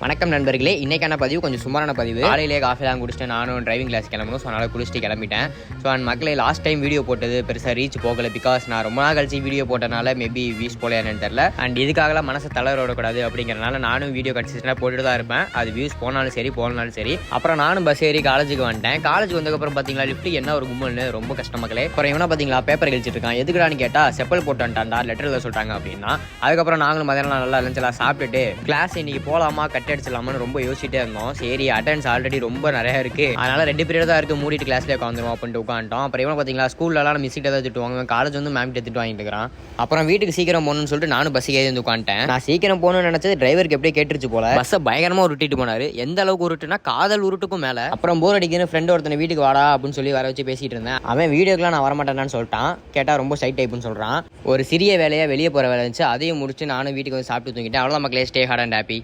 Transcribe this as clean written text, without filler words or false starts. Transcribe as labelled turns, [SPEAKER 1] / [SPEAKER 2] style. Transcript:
[SPEAKER 1] வணக்கம் நண்பர்களே, இன்றைக்கான பதிவு கொஞ்சம் சுமாரான பதிவு. காலையிலே காஃபிலாம் குடிச்சிட்டு நானும் டிரைவிங் கிளாஸ் கிளம்பணும். ஸோ அதனால் குடிச்சிட்டு கிளம்பிட்டேன். ஸோ அண்ட் மக்களே, லாஸ்ட் டைம் வீடியோ போட்டது பெருசாக ரீச் போகலை. பிகாஸ் நான் ரொம்ப நாள் கழிச்சு வீடியோ போட்டனால மேபி வியூஸ் போல என்னன்னு தெரில. அண்ட் இதுக்காகலாம் மனசை தளர விடக்கூடாது அப்படிங்கிறனால நானும் வீடியோ கன்சிஸ்டண்டாக போட்டுட்டு தான் இருப்பேன். அது வியூஸ் போனாலும் சரி போனாலும் சரி. அப்புறம் நானும் பஸ் ஏறி காலேஜுக்கு வந்துட்டேன். காலேஜுக்கு வந்ததுக்கப்புறம் பார்த்தீங்களா லிஃப்ட் என்ன ஒரு கும்பல்னு ரொம்ப கஷ்டம் மக்களே. அப்புறம் இவனா பார்த்தீங்களா பேப்பர் கழிச்சிட்டு இருக்கான். எதுக்குடான்னு கேட்டால் செப்பல் போட்டு வந்துட்டான்டா, லெட்டரில் சொல்லிட்டாங்க அப்படின்னா. அதுக்கப்புறம் நாங்களும் மதியானம் நல்லா லஞ்செல்லாம் சாப்பிட்டுட்டு கிளாஸ் இன்னைக்கு போகலாமா கட் அடிச்சிடலாமான்னு ரொம்ப யோசிச்சுட்டே இருந்தோம். சரி, அட்டெண்டன்ஸ் ஆல்ரெடி ரொம்ப நிறைய இருக்கு, அதனால 2 பீரியட் தான் இருக்கு, மூடிட்டு கிளாஸ்ல உட்காந்துரும் அப்படின்ட்டு உட்காந்துட்டோம். அப்புறம் இவன் பார்த்தீங்களா ஸ்கூல்லலாம் மிஸ் கிட்ட தான் திட்டுவாங்க, காலேஜ் வந்து மேம் கிட்ட திட்டு வாங்கிட்டு இருக்கிறான். அப்புறம் வீட்டுக்கு சீக்கிரம் போகணும்னு சொல்லிட்டு நானும் பஸ் ஏறி வந்து உட்காந்துட்டேன். நான் சீக்கிரம் போகணும்னு நினைச்சது டிரைவருக்கு எப்படியே கேட்டுருச்சு போல. பஸ்ஸை பயங்கரமா உருட்டிட்டு போனாரு. எந்த அளவுக்கு உருட்டுனா காதல் உருட்டுக்கும் மேல. அப்புறம் போர் அடிக்கிற ஃப்ரெண்ட் ஒருத்தனை வீட்டுக்கு வாடா அப்படின்னு சொல்லி வர வச்சு பேசிட்டு இருந்தேன். அவன் வீடியோக்கெல்லாம் நான் வரமாட்டேன்னு சொல்லிட்டான். கேட்டா ரொம்ப சைட் டைப்னு சொல்றான். ஒரு சிறிய வேலையா வெளியே போற வேலை இருந்துச்சு, அதையும் முடிச்சு நானும் வீட்டுக்கு வந்து சாப்பிட்டு தூங்கிட்டேன். அவ்வளோதான் மக்களே, ஸ்டே ஹார்ட் அண்ட் ஹாப்பி.